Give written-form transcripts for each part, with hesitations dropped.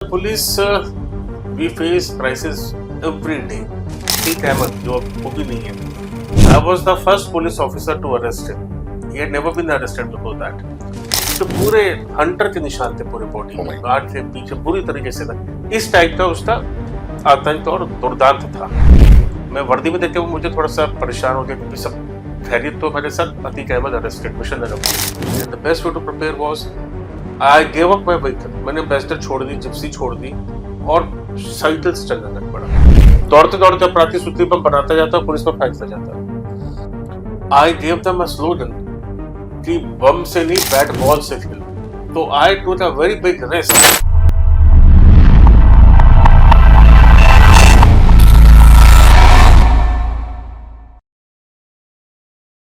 Police, we face crisis every day. ठीक है मत जो वो भी नहीं है. I was the first police officer to arrest him. He had never been arrested before that. तो पूरे हंटर के निशान थे पूरे बॉडी में, गार्ड थे पीछे पूरी तरीके से था. इस टाइप का उसका आतंक और दुर्दांत था. मैं वर्दी में देख के मुझे थोड़ा सा परेशान हो गया क्योंकि सब खैरियत तो मेरे साथ. Atiq Ahmed arrested Mission Nagar. The best way to prepare was I gave up my vehicle. मैंने एम्बेसडर छोड़ दी, जिप्सी छोड़ दी और साइकिल से चलना लग पड़ा. दौड़ते दौड़ते अपराधी सूत्री बम बनाता जाता, पुलिस पर फेंकता जाता. I gave them a slogan कि बम से नहीं बैट बॉल से खेल. तो आई टूक a very big risk.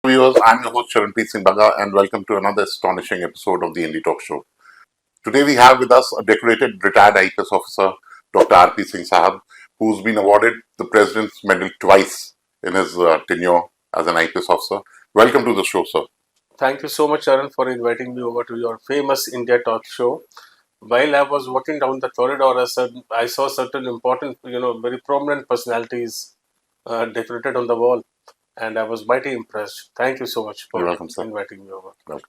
Viewers, I'm your host Charanpreet Singh Baga and welcome to another astonishing episode of the Indie Talk Show. Today we have with us a decorated retired IPS officer, Dr. R.P. Singh Sahab, who's been awarded the President's Medal twice in his tenure as an IPS officer. Welcome to the show, sir. Thank you so much, Charan, for inviting me over to your famous India Talk Show. While I was walking down the corridor, I saw certain important, very prominent personalities decorated on the wall. And I was mighty impressed. Thank you so much for inviting me over. Welcome.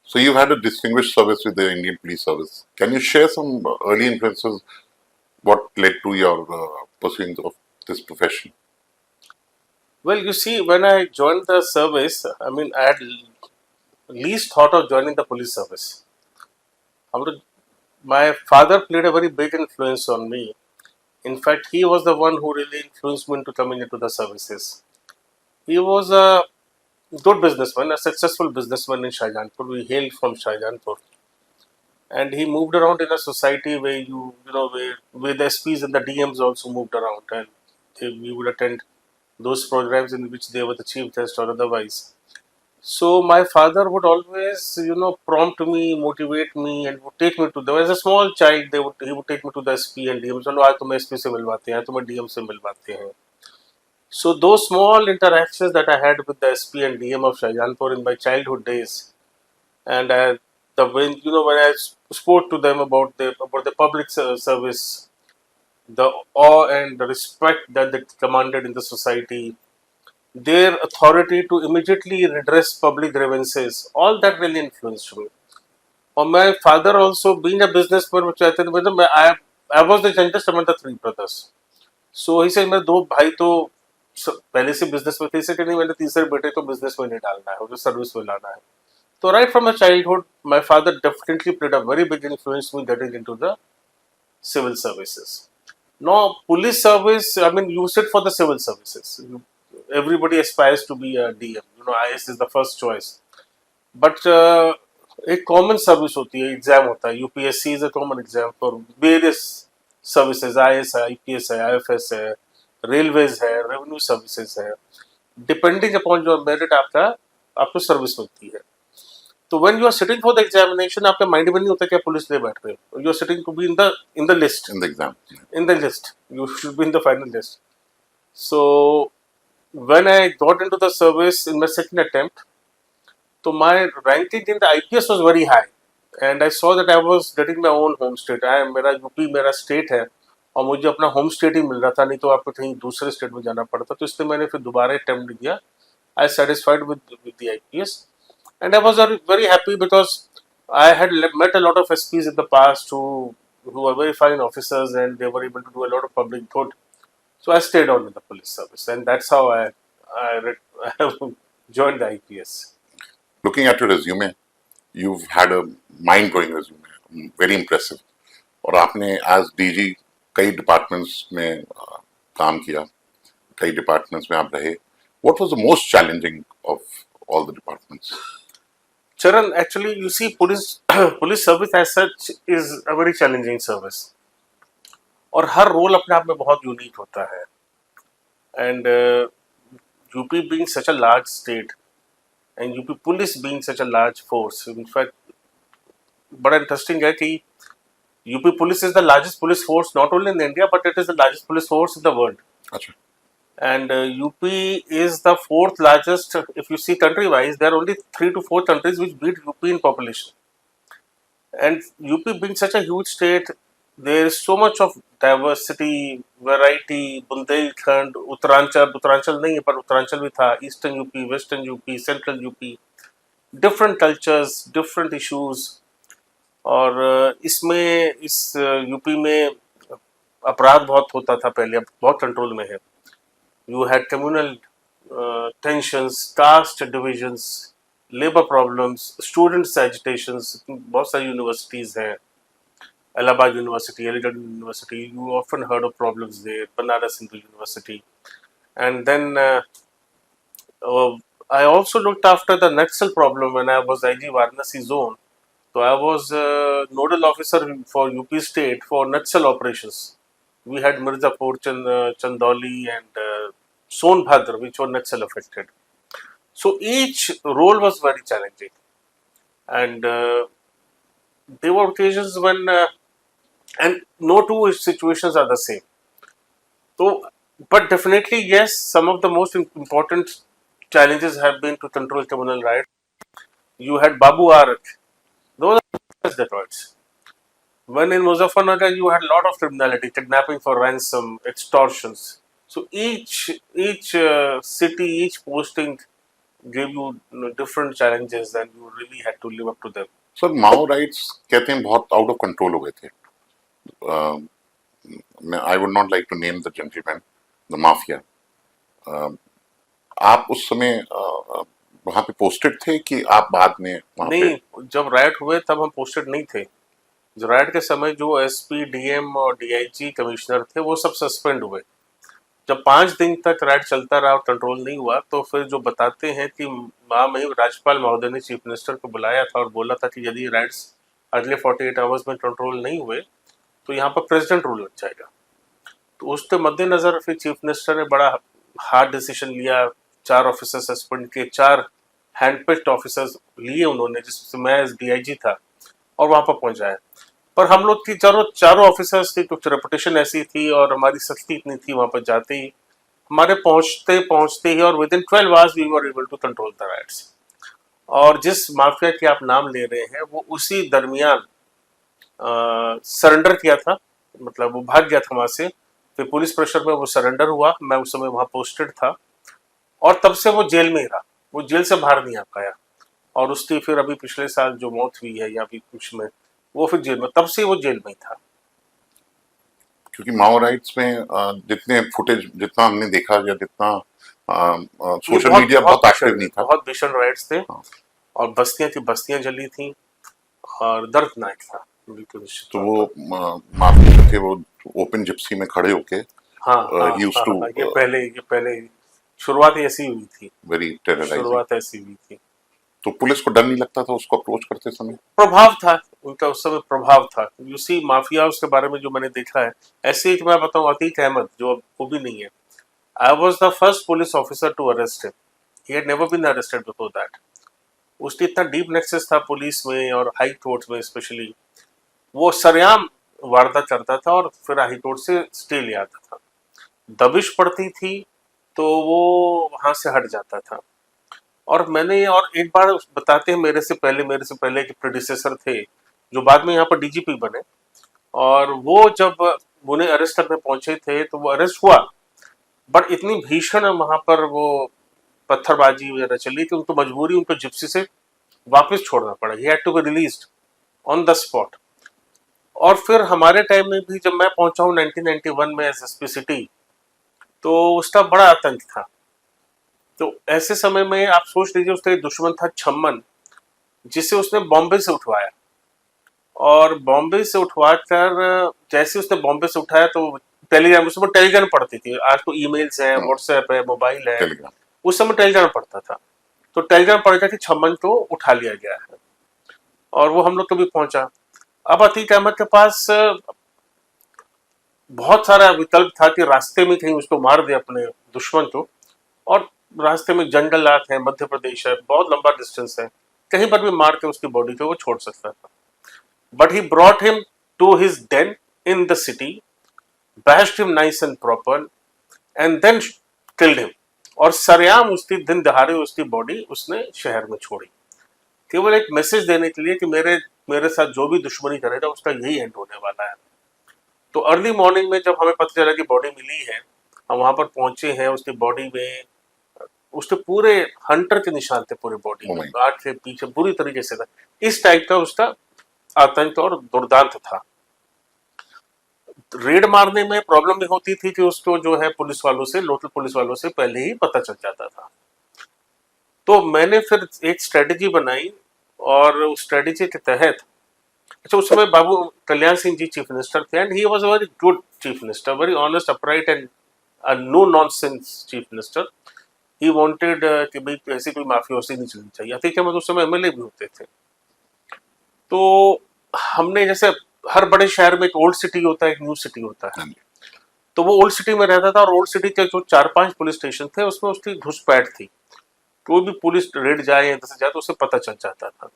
So you've had a distinguished service with the Indian Police Service. Can you share some early influences? What led to your pursuing of this profession? Well, you see, when I joined the service, I had least thought of joining the police service. My father played a very big influence on me. In fact, he was the one who really influenced me into coming into the services. He was a good businessman, a successful businessman in Shahjahanpur. We hailed from Shahjahanpur. And he moved around in a society where where the SPs and the DMs also moved around. And we would attend those programs in which they were the chief guest or otherwise. So my father would always, prompt me, motivate me, and would take me to them. As a small child, he would take me to the SP and DMs. चलो आज तुम्हें SP से मिलवाते हैं, तुम्हें DM से मिलवाते हैं. So those small interactions that I had with the SP and DM of Shahjahanpur in my childhood days, and when I spoke to them about the public service, the awe and the respect that they commanded in the society, their authority to immediately redress public grievances, all that really influenced me. And my father also being a businessman, which I was the youngest among the three brothers. So he said, मेरे दो भाई तो पहले से business में थे, इसे नहीं मैंने तीसरे बेटे को बिजनेस में नहीं डालना है, उसे सर्विस में लाना है. तो right from my childhood, my father definitely played a very big influence in me getting into the civil services. Now, police service, you sit for the civil services. Everybody aspires to be a DM. IS is the first choice. But एक common service होती है, exam होता है. UPSC is a common exam for various services. IS है, IPS है, IFS है, railways है, revenue services है. डिपेंडिंग अपॉन जो मेरिट आपको सर्विस मिलती है. तो when you are sitting for the examination, आपके माइंड में नहीं होता कि आप पुलिस ले बैठ रहे हो. You are sitting to be in the list, in the exam. In the list, you should be in the final list. So when I got into the service in my second attempt, so my ranking in the IPS was very high, and I saw that I was getting my own home state. मेरा UP मेरा state है और मुझे अपना home state ही मिल रहा था, नहीं तो आपको कहीं दूसरे स्टेट में जाना पड़ता. तो इसलिए मैंने फिर दोबारा अटेम्प्ट दिया. I satisfied with the IPS and I was very happy because I had met a lot of SPs in the past who are very fine officers and they were able to do a lot of public good. So I stayed on in the police service and that's how I joined the IPS. Looking at your resume, you've had a mind-blowing resume, very impressive. और आपने as DG कई departments में काम किया, कई departments में आप रहे. What was the most challenging of all the departments? Charan, actually, you see, police service as such is a very challenging service. और हर रोल अपने आप में बहुत यूनिक होता है. And UP being such a large state, and UP police being such a large force, in fact, बड़ा interesting है कि UP police is the largest police force not only in India, but it is the largest police force in the world. Achha. And UP is the fourth largest. If you see country-wise, there are only 3 to 4 countries which beat UP in population. And UP being such a huge state, there is so much of diversity, variety. Bundelkhand, Uttaranchal नहीं है पर उत्तरांचल भी था, eastern UP, western UP, central UP, different cultures, different issues. और इसमें इस UP में अपराध बहुत होता था पहले, अब बहुत कंट्रोल में है। You had communal tensions, caste divisions, labour problems, students agitations. बहुत सारी यूनिवर्सिटीज हैं, Allahabad University, Aligarh University, you often heard of problems there, Banaras Hindu University. And then I also looked after the Naxal problem when I was IG Varanasi zone. So I was nodal officer for UP state for Naxal operations. We had Mirzapur, Chandauli and Sonbhadra, which were Naxal affected. So each role was very challenging. And there were occasions when and no two situations are the same. So, but definitely, yes, some of the most important challenges have been to control communal riots. You had Babu Arak, those are Detroits. When in Muzaffarnagar, you had a lot of criminality, kidnapping for ransom, extortions. So each city, each posting gave you different challenges, and you really had to live up to them. Sir Mau riots कहते हैं बहुत out of control हो गए थे। I would not like to name the gentleman, the mafia. आप उस समय वहां पे पोस्टेड थे कि आप बाद में वहां पे? नहीं, जब राइट हुए तब हम पोस्टेड नहीं थे। जो राइट के समय जो एसपी, डीएम और डीआईजी कमिश्नर थे वो सब सस्पेंड हुए। जब 5 दिन तक राइट चलता रहा और कंट्रोल नहीं हुआ, तो फिर जो बताते हैं कि वहाँ में राज्यपाल महोदय ने चीफ मिनिस्टर को बुलाया था और बोला था कि यदि राइट्स अगले 48 आवर्स में कंट्रोल नहीं हुए तो यहाँ पर प्रेसिडेंट रूल लग जाएगा। तो उसके मद्देनजर फिर चीफ मिनिस्टर ने बड़ा हार्ड डिसीजन लिया। 4 ऑफिसर सस्पेंड किए, 4 हैंडपिक्ड ऑफिसर्स लिए उन्होंने, जिसमें मैं डीआईजी था, और वहां पर पहुंचाया। पर हम लोग की चारों ऑफिसर्स की कुछ रेपुटेशन ऐसी थी और हमारी सख्ती इतनी थी, वहां पर जाते ही हमारे पहुंचते ही और within 12 hours we were able to control the riots. और जिस माफिया की आप नाम ले रहे हैं वो उसी दरमियान सरेंडर किया था, मतलब वो भाग गया था वहां से। फिर पुलिस प्रेशर में वो सरेंडर हुआ, मैं उस समय वहां पोस्टेड था, और तब से वो जेल में ही रहा, वो जेल से बाहर नहीं आ पाया। और उसकी फिर अभी पिछले साल जो मौत हुई है या अभी कुछ में, वो फिर जेल में, तब से वो जेल में ही था। क्योंकि माओ राइट्स में जितने फुटेज, जितना हमने देखा या जितना सोशल मीडिया बहुत एक्टिव नहीं था, बहुत भीषण राइट्स थे। हाँ। और बस्तियां की बस्तियां जली थी और दर्दनाक था बिल्कुल। तो वो माफिया जो थे वो ओपन जिप्सी में खड़े होके used to, ये पहले शुरुआत ऐसी हुई थी, वेरी टेरराइजिंग। शुरुआत ऐसी हुई थी। तो पुलिस को डर नहीं लगता था उसको अप्रोच करते समय? प्रभाव था उनका, उस समय प्रभाव था। यू सी माफिया के बारे में जो मैंने देखा है, ऐसे ही मैं बताऊं, अतीक अहमद जो अब वो भी नहीं है, I was the first police officer to arrest him. He had never been arrested before that. उसकी इतना डीप नेक्सस था पुलिस में और हाई कोर्ट में स्पेशली, वो सरेआम वारदात करता था और फिर हाई कोर्ट से स्टे ले आता था। दबिश पड़ती थी तो वो वहां से हट जाता था। और मैंने, और एक बार बताते हैं, मेरे से पहले के प्रेडिसेसर थे जो बाद में यहाँ पर डीजीपी बने, और वो जब उन्हें अरेस्ट करने पहुंचे थे तो वो अरेस्ट हुआ, बट इतनी भीषण वहां पर वो पत्थरबाजी वगैरह चली थी, उनको मजबूरी उनको जिप्सी से वापस छोड़ना पड़ा। He had to be released on the spot. और फिर हमारे टाइम में भी जब मैं पहुंचा हूँ 1991 में एस एसपी सिटी, तो उसका बड़ा आतंक था। तो ऐसे समय में आप सोच लीजिए, उसका एक दुश्मन था छम्मन, जिसे उसने बॉम्बे से उठवाया। और बॉम्बे से उठवाकर जैसे उसने बॉम्बे से उठाया तो टेलीग्राम, उस समय टेलीग्राम पढ़ती थी, आज तो ईमेल्स है, व्हाट्सएप है, मोबाइल है, उस समय टेलीग्राम पढ़ता था। तो टेलीग्राम पढ़ था कि छम्मन को उठा लिया गया है, और वो हम लोग को भी पहुंचा। अब अतीक अहमद के पास बहुत सारा विकल्प था कि रास्ते में कहीं उसको मार दे अपने दुश्मन को, और रास्ते में जंगलात है, मध्य प्रदेश है, बहुत लंबा डिस्टेंस है, कहीं पर भी मार के उसकी बॉडी को वो छोड़ सकता था। But he brought him to his den in the city, bashed him nice and proper, and then killed him। और सरेआम उसकी दिन दहाड़े उसकी बॉडी उसने शहर में छोड़ी, केवल एक मैसेज देने के लिए कि मेरे साथ जो भी दुश्मनी करेगा उसका यही एंड होने वाला है। तो अर्ली मॉर्निंग में जब हमें पता चला कि बॉडी मिली है, हम वहां पर पहुंचे हैं, उसकी बॉडी में उसके पूरे हंटर के निशान थे पूरे बॉडी Oh में, my. आठ से पीछे पूरी तरीके से था। इस टाइप का उसका आतंक और दुर्दांत था। रेड मारने में प्रॉब्लम भी होती थी कि उसको जो है पुलिस वालों से, लोकल पुलिस वालों से पहले ही पता चल जाता था। तो मैंने फिर एक स्ट्रेटेजी बनाई और उस स्ट्रेटेजी के तहत, अच्छा उस समय बाबू कल्याण सिंह जी चीफ मिनिस्टर थे and he was a very good chief minister, very honest, upright and no nonsense chief minister. He wanted कि भाई ऐसी कोई माफियोसी नहीं चलनी चाहिए। ठीक है, मतलब उस समय एमएलए भी होते थे। तो हमने जैसे हर बड़े शहर में एक ओल्ड सिटी होता है, एक न्यू सिटी होता है। तो वो ओल्ड सिटी में रहता था और ओल्ड सिटी के जो 4-5 पुलिस स्टेशन थे उसमें उसकी घुसपैठ थी। कोई भी पुलिस रेड जाए या इधर से जाए तो उसे पता चल जाता था।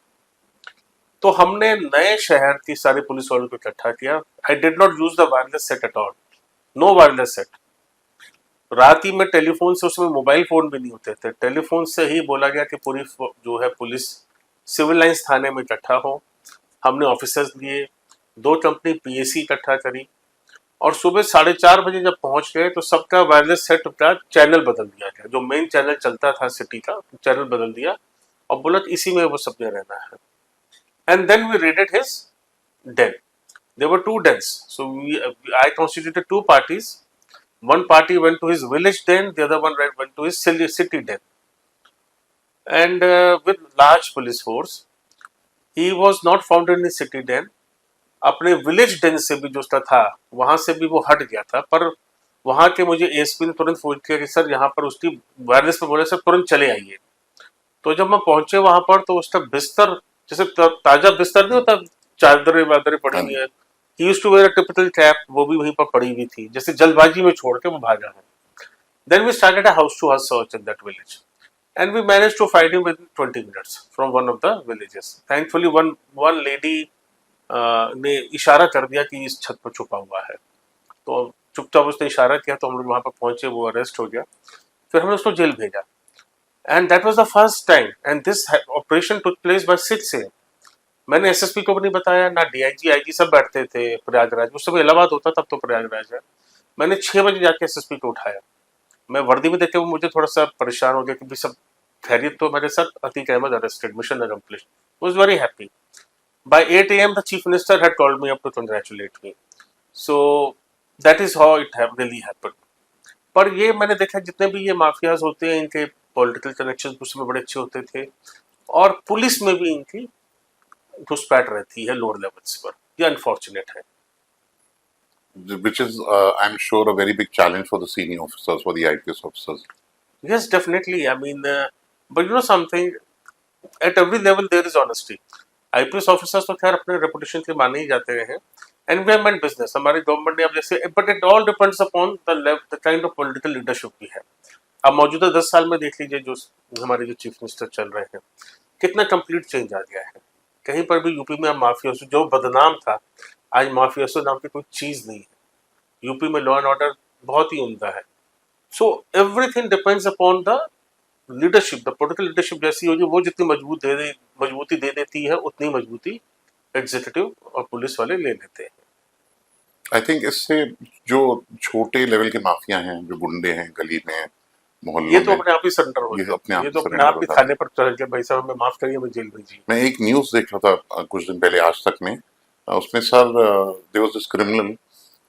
तो हमने नए शहर की सारी पुलिस वालों को इकट्ठा किया। I did not use the wireless set at all, no wireless set. रात ही में टेलीफोन से, उसमें मोबाइल फोन भी नहीं होते थे, टेलीफोन से ही बोला गया कि पूरी जो है पुलिस सिविल लाइंस थाने में इकट्ठा हो। हमने ऑफिसर्स लिए, 2 कंपनी पीएसी इकट्ठा करी और सुबह 4:30 बजे जब पहुंच गए तो सबका वायरलेस सेट का चैनल बदल दिया गया। जो मेन चैनल चलता था सिटी का, चैनल बदल दिया और बोला कि इसी में वो सबने रहना है। And then we raided his den. There were 2 dens. So I constituted 2 parties. One party went to his village den, the other one went to his city den. And with large police force, he was not found in his city den. अपने village Dane से भी जो उसका था वहां से भी वो हट गया था, पर वहां के मुझे एसपी ने तुरंत फोन किया कि सर यहाँ पर उसकी वायरलेस पे बोले सर तुरंत चले आइए। तो जब हम पहुंचे वहां पर तो उसका बिस्तर जैसे ताजा बिस्तर नहीं होता, चादरें वादरें पड़ी हुई है। He used to wear a typical cap, वो भी वहीं पर पड़ी हुई थी, जैसे जल्दबाजी में छोड़ के वो भागा है। Then we started a house to house search in that village and we managed to find him within 20 minutes from one of the villages. Thankfully one lady ने इशारा कर दिया कि इस छत पर छुपा हुआ है। तो चुपचाप उसने इशारा किया तो हम लोग वहां पर पहुंचे, वो अरेस्ट हो गया। फिर हमने उसको जेल भेजा and that was the first time and this operation took place by 6 AM। मैंने एसएसपी को भी नहीं बताया, ना डीआईजी आईजी, सब बैठते थे प्रयागराज, उस समय इलाहाबाद होता तब तो प्रयागराज है। मैंने 6 बजे जाके एसएसपी को उठाया। मैं वर्दी में देख के वो मुझे थोड़ा सा परेशान हो गया कि सब खैरियत तो। मेरे साथ Atiq Ahmed arrested, mission accomplished, was very happy. By 8 AM, the chief minister had called me up to congratulate me. So that is how it really happened. पर ये मैंने देखा जितने भी ये माफियाज होते हैं इनके पॉलिटिकल कनेक्शन उसमें बड़े अच्छे होते थे और पुलिस में भी इनकी घुसपैठ रहती है लोअर लेवल्स पर। ये अनफॉर्चुनेट है। Which is, I'm sure, a very big challenge for the senior officers, for the IPS officers. Yes, definitely. I mean, but you know something, at every level there is honesty. IPS officers तो खैर अपने reputation के माने ही जाते हैं। Environment business हमारी government ने अब जैसे, but it all depends upon the kind of political leadership भी है। अब मौजूदा 10 साल में देख लीजिए जो हमारे जो चीफ मिनिस्टर चल रहे हैं, कितना कंप्लीट चेंज आ गया है। कहीं पर भी यूपी में अब माफियासो जो बदनाम था, आज माफियासो नाम की कोई चीज नहीं है। यूपी में लॉ एंड ऑर्डर बहुत ही उम्दा है। So everything depends upon the leadership, the political leadership जैसी होगी, वो जितनी मजबूती दे देती है उतनी मजबूती एग्जीक्यूटिव और पुलिस वाले ले लेते हैं। आई थिंक इससे जो छोटे लेवल के माफिया हैं, जो गुंडे हैं गली में, मोहल्लों ये तो में, अपने आप ही सरेंडर हो ये जाते अपने हैं, आप ये तो अपने surrender आप हो ही जाते थाने पर चल के भाई साहब हमें माफ करिए, हमें जेल भेजिए। मैं एक न्यूज देख रहा था कुछ दिन पहले आज तक में, उसमें sir there was this criminal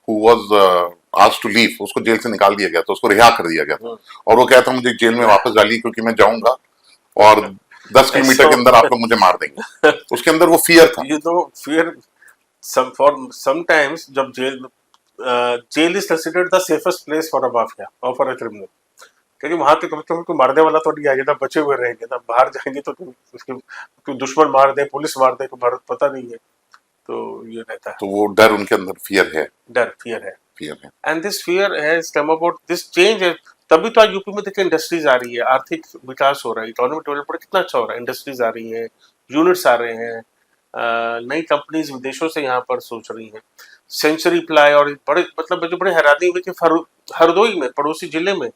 who was asked to leave, उसको जेल से निकाल दिया गया था, उसको रिहा कर दिया गया था और वो कहता मुझे जेल में वापस डालिए क्योंकि मैं जाऊंगा और 10 किलोमीटर के अंदर आप लोग मुझे मार देंगे। उसके अंदर वो फियर था। यू नो फियर समटाइम्स जब jail is considered the safest place for a mafia और फॉर अ क्रिमिनल, क्योंकि वहां पे कम से कम कोई मारने वाला तो नहीं आएगा ना, बचे हुए रहेंगे ना। बाहर जाएंगे तो उसके दुश्मन मार दे, पुलिस मार दे, भारत पता नहीं है। तो ये रहता है, तो वो डर उनके अंदर फियर है, डर फियर है। फियर है। And this fear has come about, this change है। तभी तो आज यूपी में देखिए इंडस्ट्रीज आ रही है, आर्थिक विकास हो रहा है, इकोनॉमिक डेवलपमेंट कितना अच्छा हो रहा है, इंडस्ट्रीज आ रही हैं, यूनिट्स आ रहे हैं, नई कंपनीज विदेशों से यहाँ पर सोच रही हैं। सेंचुरी प्लाई और बड़े, मतलब मुझे बड़े हैरानी हुई कि हरदोई में, पड़ोसी जिले में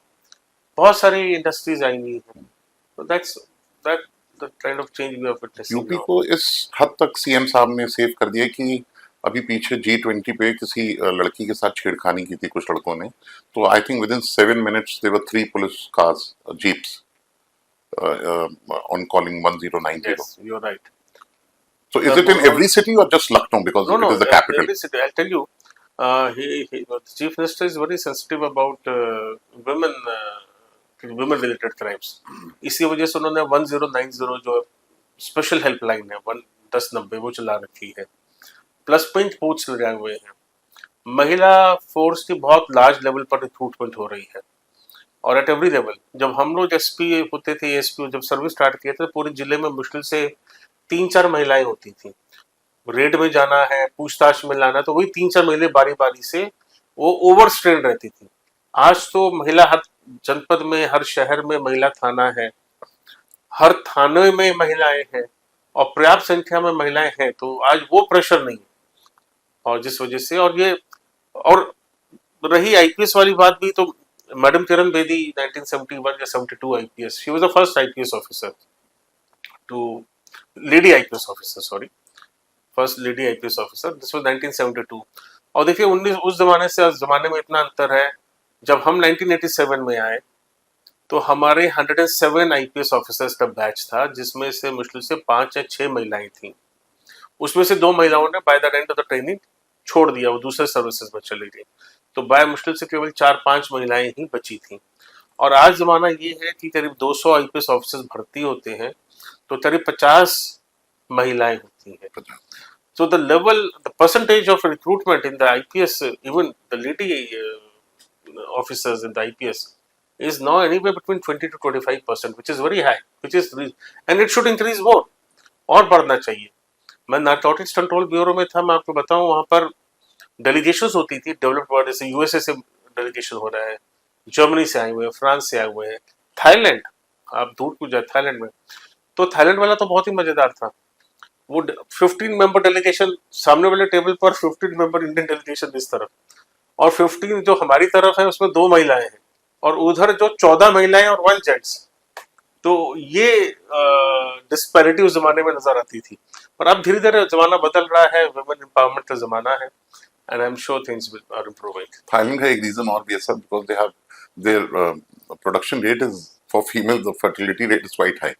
बहुत सारी इंडस्ट्रीज आई हुई हैं। तो that the kind of change we are witnessing UP now. को इस हद तक सीएम साहब ने सेव कर दिया कि अभी पीछे G20 पे किसी लड़की के साथ छेड़खानी की थी कुछ लड़कों ने, तो I think with in 7 minutes there were 3 police cars, jeeps, on calling 1090. Yes, you're right. So is The it in moment, every city or just Lucknow because no, it no, is the capital? every city. I'll tell you, the chief minister is very sensitive about women, women related crimes. इसी वजह से उन्होंने 1090 जो special helpline है 1090 वो चला रखी है, प्लस पॉइंट पोस्ट लगाए हुए हैं। महिला फोर्स की बहुत लार्ज लेवल पर रिक्रूटमेंट हो रही है और एट एवरी लेवल। जब हम लोग एसपी होते थे, एसपी जब सर्विस स्टार्ट किए थे, पूरे जिले में मुश्किल से 3-4 महिलाएं होती थी। रेड में जाना है, पूछताछ में लाना, तो वही 3-4 महिलाएं बारी बारी से वो ओवर स्ट्रेन रहती थी। आज तो महिला हर जनपद में, हर शहर में महिला थाना है, हर थाने में महिलाएं हैं और पर्याप्त संख्या में महिलाएं हैं, तो आज वो प्रेशर नहीं है। और जिस वजह से और रही आईपीएस वाली बात भी, तो मैडम किरण बेदी 1971 या 72 IPS, she was the first IPS officer to lady IPS officer, sorry, first lady IPS officer, this was 1972। और देखिए 19 उस जमाने से इस जमाने में इतना अंतर है। जब हम 1987 में आए तो हमारे 107 आईपीएस ऑफिसर्स का बैच था, जिसमें से मुश्किल से 5 या 6 महिलाएं थीं। उसमें से 2 महिलाओं ने by the end of the training छोड़ दिया, वो दूसरे सर्विसेज में चली गई। तो बाय मुश्किल से केवल 4-5 महिलाएं ही बची थीं। और आज जमाना ये है कि करीब 200 आईपीएस ऑफिसर्स भर्ती होते हैं तो करीब 50 महिलाएं होती हैं। So the percentage of recruitment in the IPS, even the lady officers in the IPS, is now anywhere between 20 to 25%, which is very high, and it should increase more, और बढ़ना चाहिए। मैं नारकोटिक्स कंट्रोल ब्यूरो में था, मैं आपको बताऊं, वहां पर डेलीगेशंस होती थी डेवलप्ड वर्ल्ड से, यूएसए से डेलीगेशन हो रहा है, जर्मनी से आए हुए हैं, फ्रांस से आए हुए हैं, थाईलैंड, आप दूर क्यों जाए थाईलैंड में, तो थाईलैंड वाला तो बहुत ही मजेदार था। वो 15 मेंबर डेलीगेशन सामने वाले टेबल पर, 15 मेंबर इंडियन डेलीगेशन इस तरफ, और 15 जो हमारी तरफ है उसमें 2 महिलाएं हैं, और उधर जो 14 महिलाएं और 1 जेंट्स। तो ये डिस्पैरिटी उस जमाने में नजर आती थी। पर अब धीरे धीरे जमाना बदल रहा है, वुमेन एम्पावरमेंट का जमाना है, and I am sure things are improving. Thailand का एक रीजन और भी है sir, because they have their production rate is for female, the fertility rate is quite high.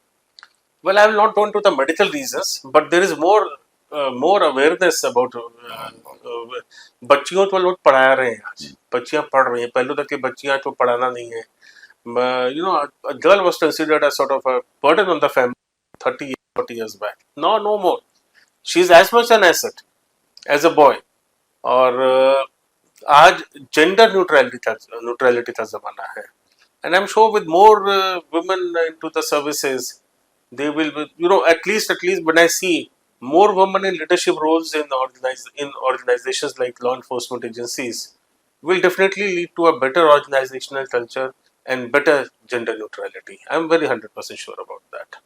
Well, I will not go into the medical reasons, but there is more awareness about बच्चियों को लोग पढ़ा रहे हैं आज, बच्चियां पढ़ रही हैं। पहले तक की बच्चियां तो पढ़ाना नहीं है। A girl was considered as sort of a burden on the family 30-40 years back. No more. She is as much an asset as a boy. और आज जेंडर न्यूट्रलिटी का जमाना है, and I'm sure with more women into the services, they will be, at least when I see more women in leadership roles in organizations like law enforcement agencies, will definitely lead to a better organizational culture and better gender neutrality. I'm very 100% sure about that.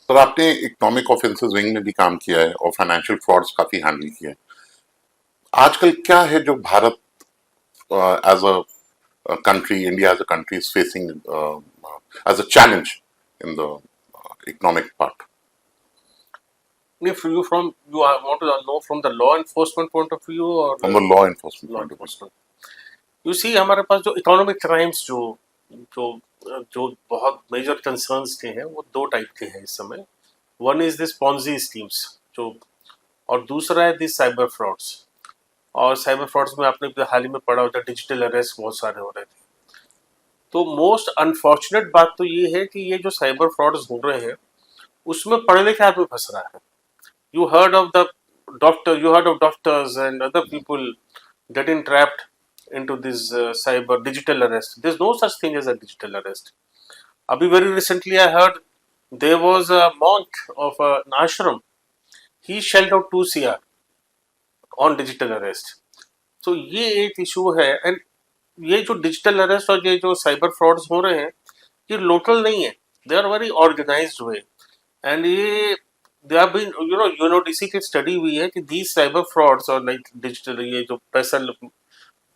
Sir आपने economic offences wing में भी काम किया है और financial frauds काफी handle किए हैं। आजकल क्या है जो Bharat as a country, India as a country is facing as a challenge in the economic part? If you want to know from the law enforcement point of view or From the law enforcement law point of view. enforcement, you see हमारे पास जो economic crimes जो जो जो बहुत major concerns के हैं, वो 2 type के हैं इस समय। One is this Ponzi schemes जो, और दूसरा है दिस साइबर फ्रॉड्स। और साइबर फ्रॉड्स में आपने हाल ही में पढ़ा होता है, डिजिटल अरेस्ट बहुत सारे हो रहे थे। तो मोस्ट अनफॉर्चुनेट बात तो ये है कि ये जो साइबर फ्रॉड्स हो रहे हैं उसमें पढ़े लिखे आदमी फंस रहा है। You heard of doctors and other people getting trapped into this cyber digital arrest. There's no such thing as a digital arrest. Abhi very recently I heard there was a monk of an ashram. He shelled out 2 CR on digital arrest. So ये एक issue है, and ये जो digital arrest और ये जो cyber frauds हो रहे हैं, ये लोकल नहीं है, they are very organized way, and ये दे आर बीन यूएनओडीसी की स्टडी हुई है कि दीज साइबर फ्रॉड्स और लाइक डिजिटल, ये जो पैसा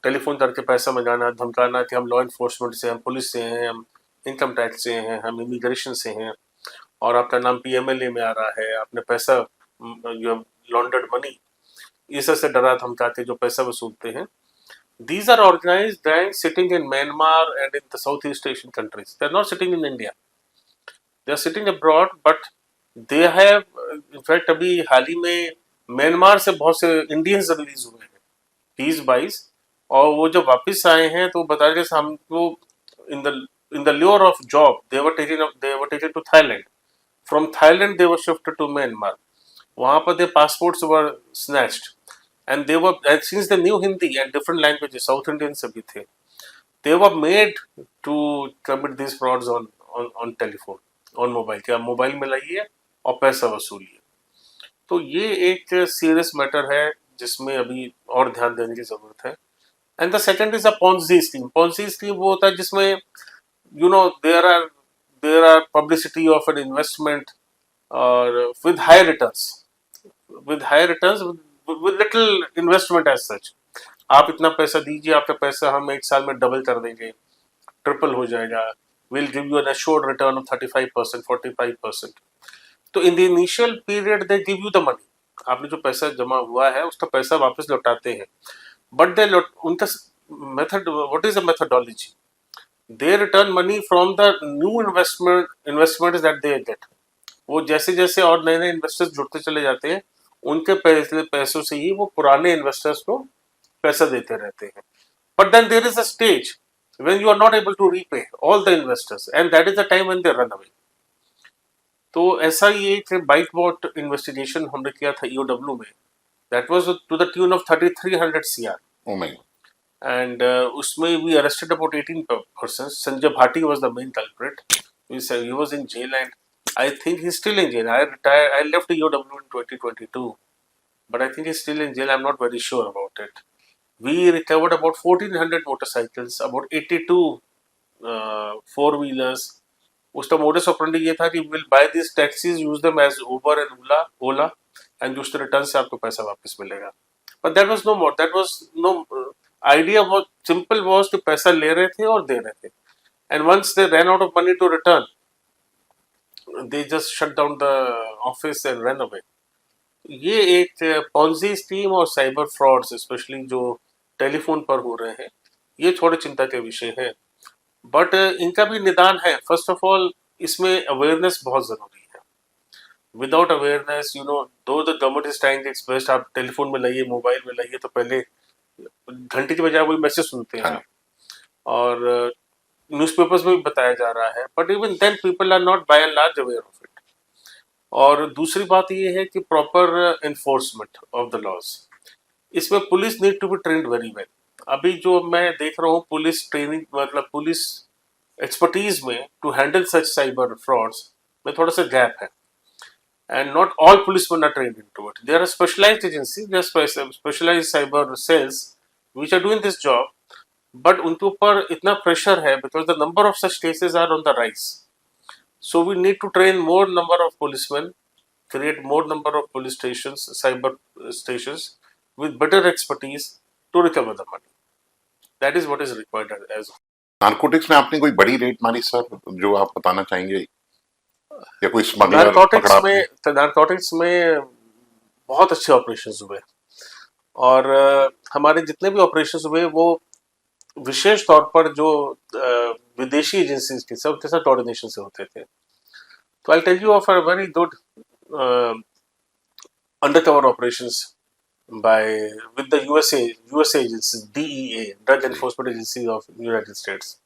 टेलीफोन करके पैसा मंगाना, धमकाना कि हम लॉ इन्फोर्समेंट से, हम पुलिस से हैं, हम इनकम टैक्स से हैं, हम इमिग्रेशन से हैं, और आपका नाम पीएमएलए में आ रहा है, आपने पैसा, यू हैव लॉन्डर्ड मनी। ये सबसे डरा धमका के जो पैसा वसूलते हैं. These are organized gangs sitting in Myanmar and in the Southeast Asian countries. They are not sitting in India. They are sitting abroad, but they have, in fact, अभी हाल ही में म्यांमार से बहुत से इंडियंस रिलीज हुए हैं 20-22, और वो जब वापस आए हैं तो बता रहे हमको in the lure of job they were taken to Thailand. From Thailand they were shifted to Myanmar. वहां पर they passports were snatched and they were, and since they knew Hindi and different languages, South Indians सभी थे, they were made to commit these frauds on telephone, on mobile. क्या mobile में लाइए और पैसा वसूलिए. तो ये एक सीरियस मैटर है जिसमें अभी और ध्यान देने की जरूरत है. And the second is a Ponzi scheme. Ponzi scheme वो होता है जिसमें you know there are publicity of an investment और with high returns with little investment as such. आप इतना पैसा दीजिए, आपका पैसा हम एक साल में डबल कर देंगे, ट्रिपल हो जाएगा. We'll give you an assured return of 35%, 45%. तो in the initial period they give you the money. आपने जो पैसा जमा हुआ है उसका पैसा वापस लौटाते हैं. But उनका method, what is the methodology? They return money from the new investments that they get. वो जैसे जैसे और नए नए इन्वेस्टर्स जुड़ते चले जाते हैं, उनके पैसों से ही वो पुराने इन्वेस्टर्स को पैसा देते रहते हैं. But then there is a stage when you are not able to repay all the investors and that is the time when they run away. तो ऐसा ही एक बाइट बॉट इन्वेस्टिगेशन हमने किया था ईओडब्ल्यू में. That was to the tune of 3300 CR. Oh my. And उसमें we arrested about 18 persons. Sanjay Bhati was the main culprit. He was in jail and I think he's still in jail. I left EOW in 2022, but I think he's still in jail. I'm not very sure about it. We recovered about 1,400 motorcycles, about 82 four-wheelers. उसका modus operandi ये था कि we'll buy these taxis, use them as Uber and Ola, and उसके return से आपको पैसा वापस मिलेगा. But that was no more. That was no idea. was simple was कि पैसा ले रहे थे और दे रहे थे. And once they ran out of money to return, they just shut down the office and ran away. ये एक पॉन्जी स्कीम और साइबर फ्रॉड्स स्पेशली जो टेलीफोन पर हो रहे हैं, ये थोड़े चिंता के विषय है. बट इनका भी निदान है. फर्स्ट ऑफ ऑल इसमें अवेयरनेस बहुत जरूरी है. विदाउट अवेयरनेस दो the government is trying it's best. आप टेलीफोन में लाइए, मोबाइल में लाइए, तो पहले घंटे की बजाय वही मैसेज सुनते हैं और न्यूज़पेपर्स में भी बताया जा रहा है. But even then people are not by and large aware of it. और दूसरी बात ये है कि proper enforcement of the laws. इसमें police need to be trained very well. अभी जो मैं देख रहा हूँ पुलिस ट्रेनिंग, मतलब पुलिस एक्सपर्टीज में to handle such cyber frauds में थोड़ा सा गैप है. And not all policemen are trained into it. There are specialized agencies, there are specialized cyber cells which are doing this job. But उनके ऊपर इतना pressure है because the number of such cases are on the rise. So we need to train more number of policeman, create more number of police stations, cyber stations with better expertise to recover the money. That is what is required as. Narcotics में आपने कोई बड़ी rate मारी sir, जो आप बताना चाहेंगे, या कोई स्मगलर नारकोटिक्स में बहुत अच्छे ऑपरेशंस हुए. और हमारे जितने भी ऑपरेशंस हुए वो विशेष तौर पर जो विदेशी एजेंसीज के सब के साथ कोऑर्डिनेशन से होते थे. तो I tell you of a very good undercover operations by with the USA agency, DEA, drug enforcement agency of United States.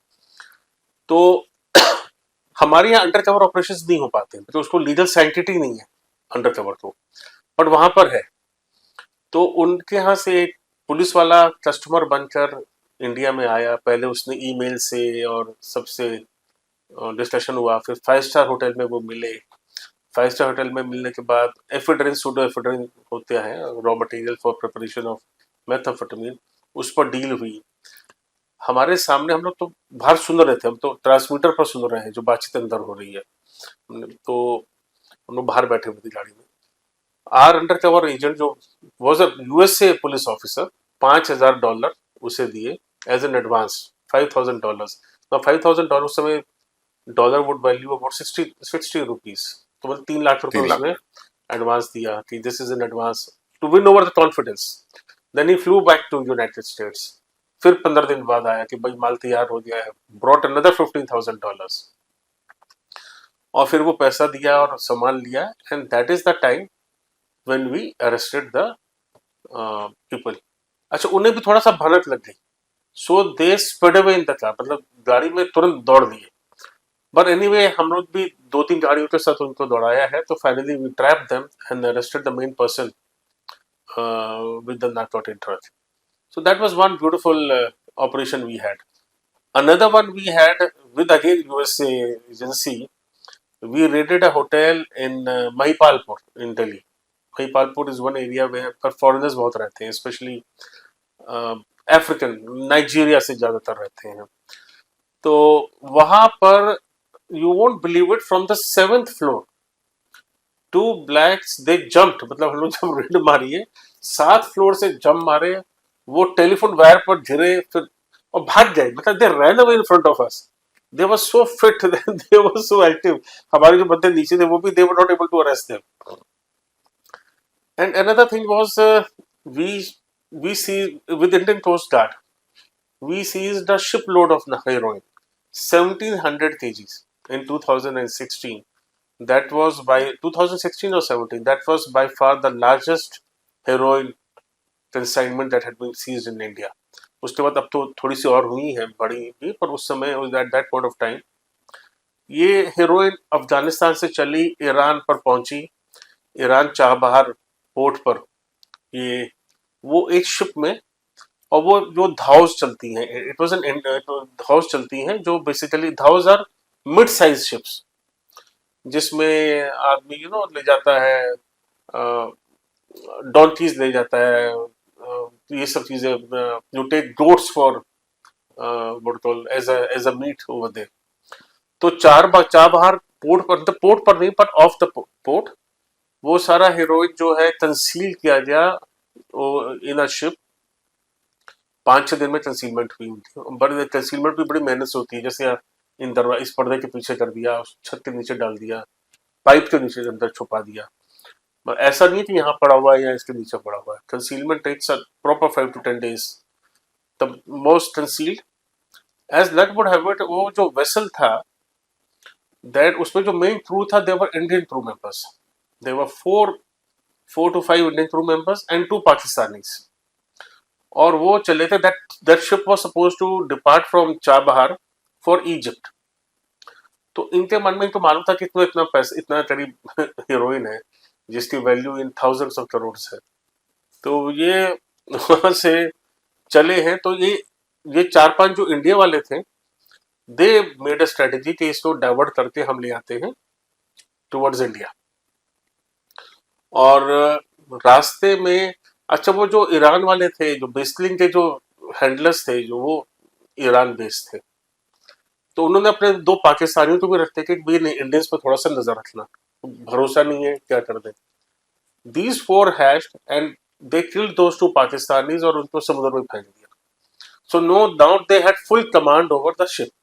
तो हमारे यहाँ अंडरकवर ऑपरेशंस नहीं हो पाते तो उसको लीगल सैंक्टिटी नहीं है अंडरकवर को, बट वहां पर है. तो उनके यहाँ से एक पुलिस वाला कस्टमर बनकर इंडिया में आया. पहले उसने ईमेल से और सबसे डिस्कशन हुआ, फिर 5 स्टार होटल में वो मिले. 5 स्टार होटल में मिलने के बाद एफेड्रिन, सूडो एफेड्रिन होते हैं, raw material for preparation of मेथाम्फेटामिन, उस पर डील हुई. हमारे सामने हम लोग तो बाहर सुन रहे थे, हम तो ट्रांसमीटर पर सुन रहे हैं जो बातचीत अंदर हो रही है. तो हम लोग बाहर बैठे हुए थे गाड़ी में. आर अंडर कवर एजेंट जो was a USA police officer, $5,000 उसे दिए एज एन एडवांस, $5,000. तो $5,000 उस समय dollar would value about 60 rupees, तो मतलब 3 लाख रुपए उसने एडवांस दिया कि this is an advance to win over the confidence. Then he flew back to United States. फिर 15 दिन बाद आया कि भाई माल तैयार हो गया है, brought another $15,000 और फिर वो पैसा दिया और सामान लिया, and that is the time when we arrested the people. अच्छा, उन्हें भी थोड़ा सा भनक लग गई, so they sped away in the car, मतलब गाड़ी में तुरंत दौड़ दिए. But anyway, हम लोग भी 2-3 गाड़ियों के साथ उनको दौड़ाया है, तो finally we trapped them and arrested the main person with the narcotic drug. So that was one beautiful operation we had. Another one we had with again USA agency. We raided a hotel in Mahipalpur in Delhi. Mahipalpur is one area where foreigners बहुत रहते हैं, especially African, Nigeria से ज़्यादातर रहते हैं. तो वहाँ पर you won't believe it, from the 7th floor, 2 blacks they jumped, मतलब हम लोग जब रेड मारी है 7 फ्लोर से जंप मारे, वो टेलीफोन वायर पर गिरे, फिर और भाग गए, मतलब they ran away in front of us. They were so fit, they were so active. हमारे जो बंदे नीचे थे वो भी they were not able to arrest them. And another thing was we see with Indian Coast Guard, we seized a shipload of heroin, 1700 kgs in 2016. That was by 2016 or 17. That was by far the largest heroin consignment that had been seized in India. उसके बाद अब तो थोड़ी सी और हुई है बड़ी भी, पर उस समय at that point of time ये हेरोइन अफगानिस्तान से चली, ईरान पर पहुंची, ईरान चाबहार पोर्ट पर ये वो एक शिप में, और वो जो धाउस चलती हैं, इट वाज एन धाउस चलती हैं जो basically dhows are mid size ships, जिसमें आदमी ले जाता है, डोंकीज ले जाता है, ये सब चीजें, you take goats for what call as a meat over there. तो चाबहार पोर्ट पर, मतलब पोर्ट पर नहीं पर ऑफ द पोर्ट, वो सारा हेरोइन जो है कंसील किया गया इन अ शिप. 5-6 दिन में कंसीलमेंट हुई उनकी. बड़ी कंसीलमेंट भी बड़ी मेहनत से होती है, जैसे इन दरवाजे इस पर्दे के पीछे कर दिया, छत के नीचे डाल दिया, पाइप के नीचे अंदर छुपा दिया. ऐसा नहीं कि यहाँ पड़ा हुआ है या इसके नीचे पड़ा हुआ है. Concealment takes a proper 5 to 10 days. The most concealed as luck would have it, वो जो वेसल था दैट उसमें जो मेन क्रू था, there were Indian crew members. There were 4 to 5 Indian crew members and 2 Pakistanis. और वो चले थे, that ship was supposed to depart from Chabahar for Egypt. तो इनके मन में तो मालूम था कि इतना पैसा, इतना करीब हीरोइन है जिसकी value in thousands of crore है. तो ये वहां से चले हैं. तो ये 4-5 जो इंडिया वाले थे, दे मेड अ स्ट्रेटेजी कि इसको डाइवर्ट करके हम ले आते हैं टुवर्ड्स इंडिया. और रास्ते में, अच्छा, वो जो ईरान वाले थे, जो बेस्लिंग के जो हैंडलर्स थे, जो वो ईरान बेस्ड थे, तो उन्होंने अपने 2 पाकिस्तानियों को भी रखते कि भाई नहीं, इंडियंस पर थोड़ा सा नजर रखना, भरोसा नहीं है क्या कर दे. These 4 hashed and they killed those 2 Pakistanis और उनको समुद्र में फेंक दिया. So now they had full command over the ship,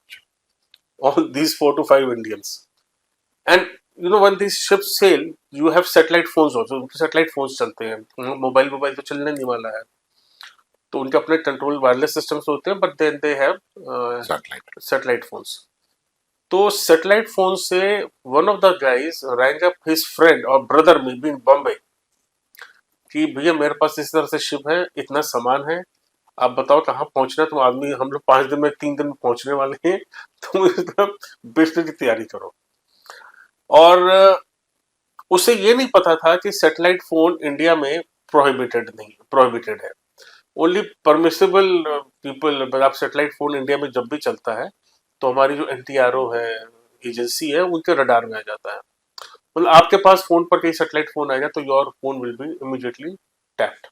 all these 4 to 5 Indians. And when these ships sail, you have satellite phones also. उनके satellite phones चलते हैं, mobile तो चलने नहीं वाला है, तो उनके अपने कंट्रोल वायरलेस सिस्टम्स होते हैं, but then they have satellite phones. तो सैटेलाइट फोन से one of the guys rang up his friend और brother maybe in Bombay कि भैया मेरे पास इस तरह से शिप है, इतना सामान है, आप बताओ कहाँ पहुंचना. तुम आदमी, हम लोग 5 दिन में 3 दिन में पहुंचने वाले हैं, तुम इस तरह बेचने की तैयारी करो. और उसे ये नहीं पता था कि सैटेलाइट फोन इंडिया में प्रोहिबिटेड है. Only permissible people. आप सैटेलाइट फोन इंडिया में जब भी चलता है तो हमारी जो NTRO है, एजेंसी है, उनके रडार में आ जाता है. मतलब आपके पास फोन पर कहीं सैटेलाइट फोन आएगा तो your phone will be immediately tapped.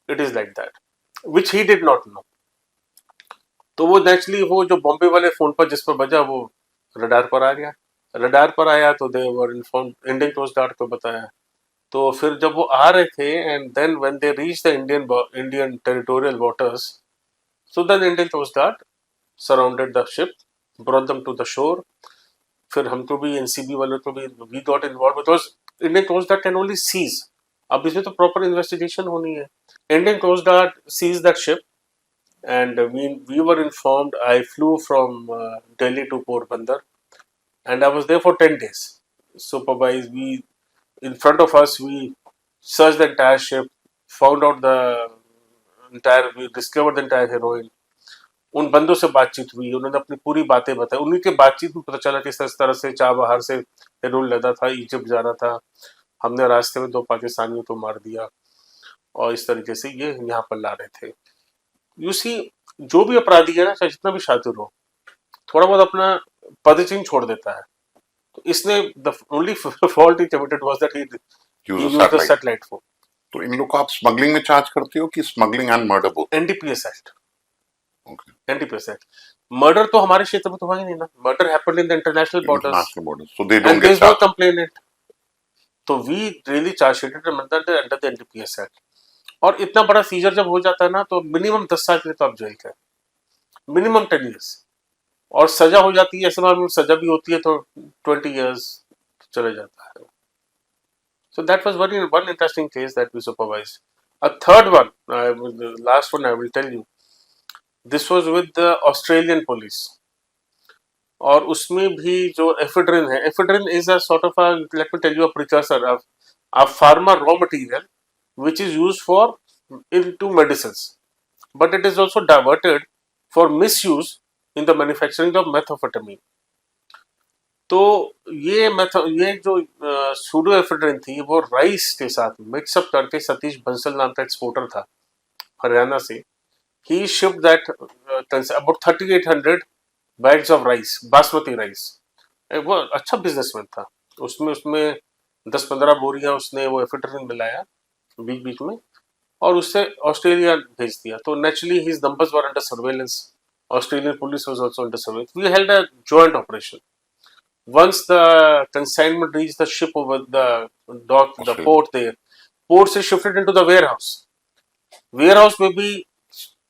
It is like that, which he did not know. तो वो नेचुरली वो जो बॉम्बे वाले फोन पर जिस पर बजा वो रडार पर आ गया. रडार पर आया तो they were inform, Indian coast guard को बताया. तो फिर जब वो आ रहे थे, and then when they reach the Indian territorial waters, so then Indian coast guard surrounded the ship, brought them to the shore. फिर हमको भी NCB वालों को भी we got involve, because Indian coast guard can only seize, अब इसमें तो proper investigation होनी है. Indian coast guard seize that ship and we were informed. I flew from Delhi to Porbandar, and I was there for 10 days. Supervised. We in front of us we searched the entire ship, found out the entire. We discovered the entire heroin. उन बंदों से बातचीत हुई, उन्होंने अपनी पूरी बातें बताई. उन्हीं के बातचीत में पता चला कि इस तरह से चाबहार से हेरोइन लदा था, इजिप्ट जाना था. हमने रास्ते में 2 पाकिस्तानियों को मार दिया और इस तरीके से ये यहाँ पर ला रहे थे. यू सी, जो भी अपराधी है ना, चाहे जितना भी शातिर हो, थोड़ा बहुत अपना पद चिन्ह छोड़ देता है. तो इसने the only fault he committed was that he use used the satellite phone. तो इन लोग को आप स्मगलिंग में चार्ज करते हो कि smuggling and murder both? NDPS act. Okay, NDPS act. Murder तो हमारे क्षेत्र में तो हुआ ही नहीं ना. Murder happened in the international borders international border, so they and don't there get is no charge. Complainant. तो we really chargesheeted under the NDPS act. और इतना बड़ा सीजर जब हो जाता है ना, तो मिनिमम 10 साल के लिए तो आप जेल का, मिनिमम 10 years. और सजा हो जाती है, ऐसे मामले में सजा भी होती है तो 20 years चले जाता है. So that was one interesting case that we supervised. A third one, the last one I will tell you. This was with the Australian police. और उसमें भी जो एफिड्रिन है, ephedrine is a sort of a, let me tell you, a precursor of a pharma raw material which is used for into medicines, but it is also diverted for misuse in the manufacturing of methamphetamine. तो ये जो pseudo ephedrine थी, वो rice के साथ mix up करके सतीश बंसल नाम का एक्सपोर्टर था हरियाणा से. He shipped that about 3800 bags of rice, basmati rice. वो अच्छा बिजनेसमैन था. उसमें उसमें 10-15 बोरियां उसने वो एफिड्रिन मिलाया बीच बीच में और उससे ऑस्ट्रेलिया भेज दिया. तो naturally his numbers were under surveillance. Australian police was also under surveillance. We held a joint operation. Once the consignment reached the ship over the dock, the Okay. port there, port से shifted into the warehouse. Warehouse में भी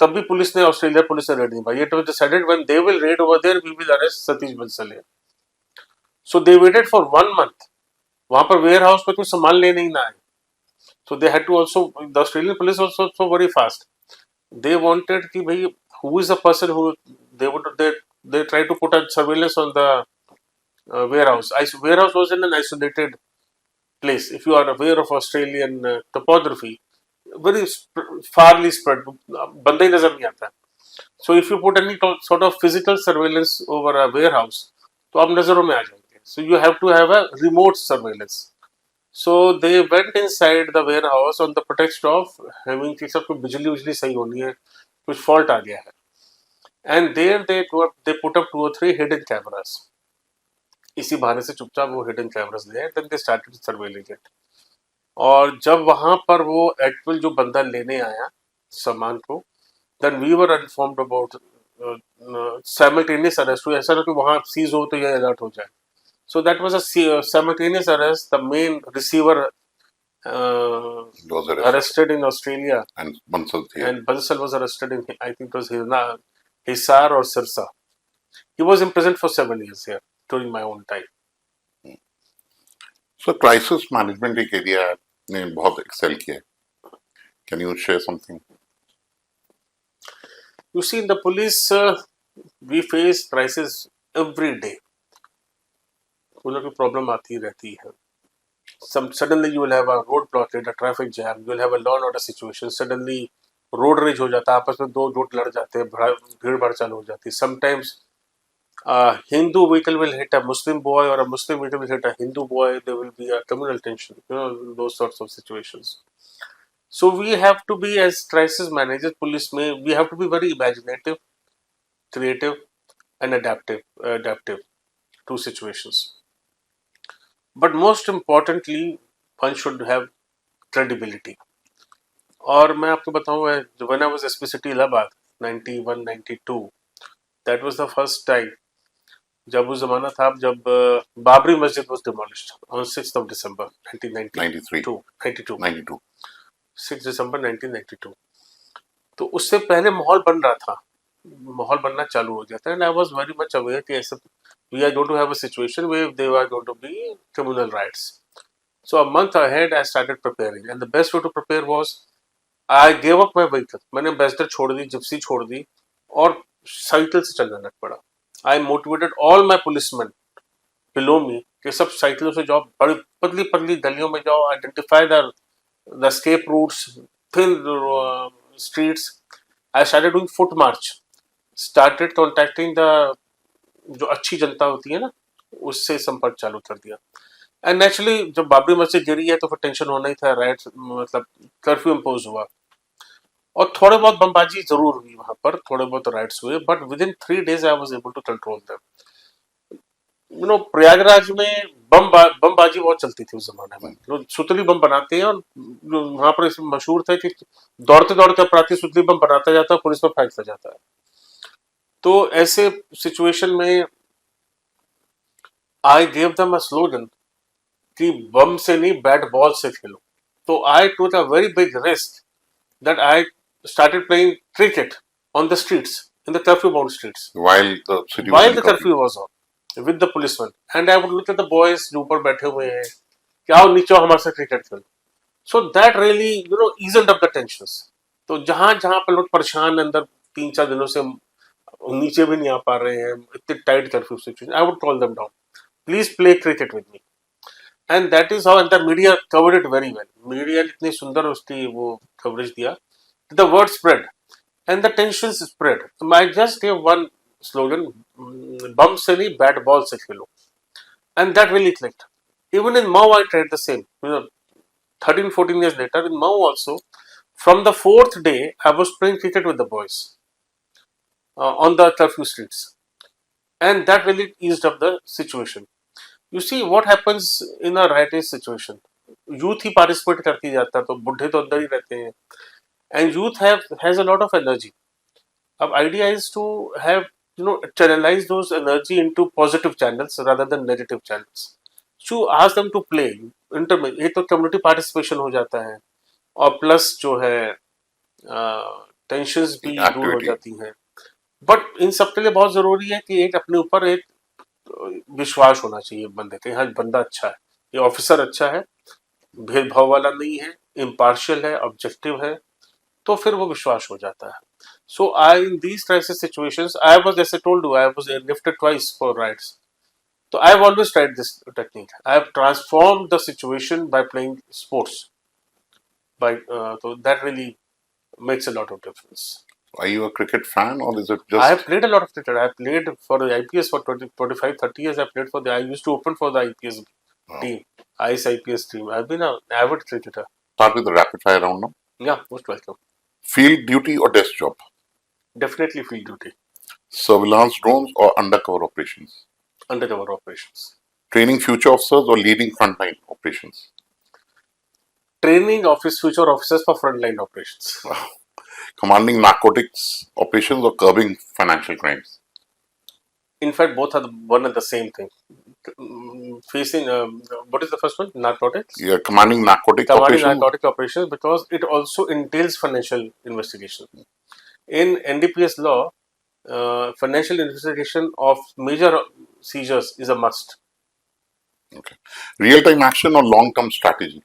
तब भी police ने, Australia police ने red नहीं पाई. It was decided when they will raid over there, we will arrest Satish Bansal here. So they waited for 1 month. वहां पर वेयर हाउस में कुछ सामान लेने ही ना आए. So they had to also, the Australian police also so very fast. They wanted कि भाई who is the person who they try to put a surveillance on the warehouse. Warehouse was in an isolated place. If you are aware of Australian topography, very farly spread, बंदा ही नजर नहीं आता. So if you put any sort of physical surveillance over a warehouse, तो आप नजरों में आ जाएंगे. So you have to have a remote surveillance. So they went inside the warehouse on the pretext of having कि सब कुछ बिजली उजली सही होनी है, कुछ फॉल्ट आ गया है. And there they put up 2 or 3 hidden cameras. इसी बहाने से चुपचाप वो हिडन कैमरास ले आए. Then they started surveilling it. और जब वहां पर वो एक्चुअल जो बंदा लेने आया सामान को, then we were informed about simultaneous arrest. ऐसा ना कि वहां सीज हो तो ये अलर्ट हो जाए. So that was a simultaneous arrest. The main receiver Was arrested in Australia, and Bansal here. and Bansal was arrested in, I think it was Hisar or Sirsa. He was imprisoned for 7 years here during my own time. So crisis management एक area ने बहुत Excel किया है. Can you share something? You see, in the police, we face crisis every day. कोई ना कोई problem आती रहती है. Suddenly you will have a road blockade, a traffic jam. You will have a law and order situation. Suddenly road rage हो जाता है, आपस में 2 गुट लड़ जाते हैं, भीड़ भाड़ चालू हो जाती है. Sometimes a Hindu vehicle will hit a Muslim boy, or a Muslim vehicle will hit a Hindu boy. There will be a communal tension. Those sorts of situations. So we have to be, as crisis managers, police में, we have to be very imaginative, creative, and adaptive to situations. But most importantly, one should have credibility. और मैं आपको बताऊँ, when I was SP City Allahabad 91-92, that was the first time. जब उस जमाना था जब बाबरी मस्जिद was demolished on 6th of December 1992. 92. 6 December 1992. तो उससे पहले माहौल बन रहा था, माहौल बनना चालू हो गया था. And I was very much aware कि ऐसे we are going to have a situation where there are going to be communal riots. So a month ahead, I started preparing, and the best way to prepare was I gave up my vehicle. मैंने Ambassador छोड़ दी, Gypsy छोड़ दी, और cycle से चलने लग पड़ा. I motivated all my policemen below me कि सब साइकिलों से जाओ, बड़ी पतली पतली गलियों में जाओ, identify the escape routes, thin streets. I started doing foot march. Started contacting the जो अच्छी जनता होती है ना, उससे संपर्क चालू कर दिया. एंड नेचुरली जब बाबरी मस्जिद गिरी है तो फिर टेंशन होना ही था. राइट, मतलब कर्फ्यू इम्पोज हुआ और थोड़े बहुत बमबाजी जरूर हुई वहां पर, थोड़े बहुत राइट्स हुए, but within 3 days I was able to control them. Prayagraj में बमबाजी बहुत चलती थी उस जमाने में. लोग सुतली बम बनाते हैं, और वहां पर मशहूर था कि दौड़ते दौड़ते अपराधी सुतली बम बनाता जाता है, पुलिस पर फेंकता जाता है. तो ऐसे सिचुएशन में I gave them a slogan कि बम से नहीं, बैट बॉल से खेलो. तो आई टूक a very big risk that I started playing cricket on the streets, in the curfew bound streets, while the city was while in the curfew. curfew was on, with the policemen. And I would look at the boys जो ऊपर बैठे हुए हैं कि आओ नीचे आओ, हमारे साथ cricket Khelo. So that really, eased up the tensions. तो जहां जहां पर लोग परेशान अंदर 3-4 दिनों से नीचे भी नहीं आ पा रहे हैं, इतने tight curfew situation, I would call them down, please play cricket with me. And that is how the media covered it very well. Media ने इतनी सुंदर उसकी वो कवरेज दिया, the word spread and the tensions spread. So I just gave one slogan, bum se nahi, bat ball se khelo. And that really clicked. Even in Mao, I tried the same. 13, 14 years later, in Mao also, from the 4th day, I was playing cricket with the boys on the curfew streets. And that really eased up the situation. You see, what happens in a riotous situation? Youth he participate करती जाता, तो बुढ़े तो अंदर ही रहते हैं. And youth has a lot of energy. Our idea is to have, channelize those energy into positive channels rather than negative channels. To ask them to play inter में ये तो कम्युनिटी पार्टिसिपेशन हो जाता है, और प्लस जो है tensions भी दूर हो Activity. जाती हैं. बट इन सब के लिए बहुत जरूरी है कि एक अपने ऊपर एक विश्वास होना चाहिए बंदे के. हाँ, बंदा अच्छा है, ये ऑफिसर अच्छा है, भेदभाव वाला नहीं है, इम्पार्शियल है, ऑब्जेक्टिव है, तो फिर वो विश्वास हो जाता है. So in these crisis situations, I was, as I told you, I was airlifted twice for rides. So I have always tried this technique. I have transformed the situation by playing sports. So that really makes a lot of difference. Are you a cricket fan, or is it I just have played a lot of cricket. I have played for the IPS for 20, 25, 30 years. I played for I used to open for the IPS team, ICE IPS team. I've been an avid cricketer. start with the rapid fire round now? Yeah, most welcome. Field duty or desk job? Definitely field duty, Surveillance drones or undercover operations? undercover operations. Training future officers or leading frontline operations? Training future officers for frontline operations. Commanding narcotics operations or curbing financial crimes? In fact, both are one and the same thing. Facing what is the first one? Narcotics. Yeah, commanding narcotic Commanding operations. narcotic operations, because it also entails financial investigation. In NDPS law, financial investigation of major seizures is a must. Real-time action or long-term strategy?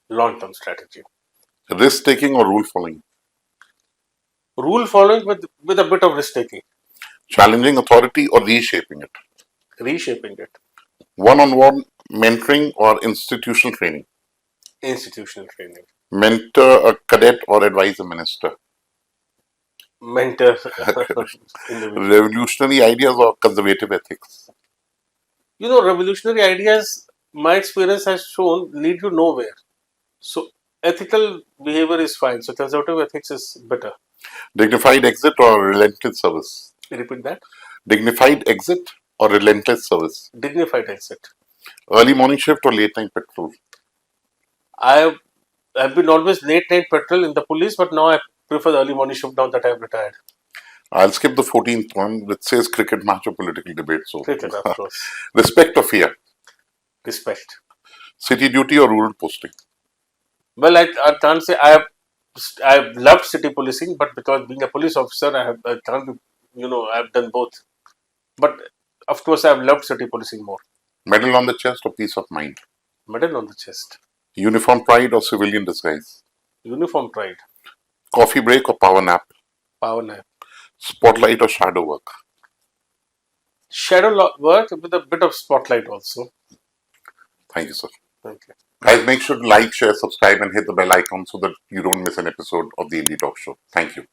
Long-term strategy. Risk-taking or rule-following? Rule following with a bit of risk taking. Challenging authority or reshaping it? Reshaping it. One-on-one mentoring or institutional training? Institutional training. Mentor a cadet or advise a minister? Mentor. Revolutionary ideas or conservative ethics? Revolutionary ideas, my experience has shown, lead you nowhere. So ethical behavior is fine. So conservative ethics is better. Dignified exit or relentless service? Repeat that. Dignified exit or relentless service? Dignified exit. Early morning shift or late night patrol? I have been always late night patrol in the police, but now I prefer the early morning shift now that I have retired. I'll skip the 14th one, which says cricket match or political debate. So, Cricket, of course. respect or fear? Respect. City duty or rural posting? Well, I can't say I have loved city policing, but because being a police officer, I can't be, I've done both. But of course, I've loved city policing more. Medal on the chest or peace of mind? Medal on the chest. Uniform pride or civilian disguise? Uniform pride. Coffee break or power nap? Power nap. Spotlight or shadow work? Work with a bit of spotlight also. Thank you, sir. Thank you. Guys, make sure to like, share, subscribe, and hit the bell icon so that you don't miss an episode of the Indie Talk Show. Thank you.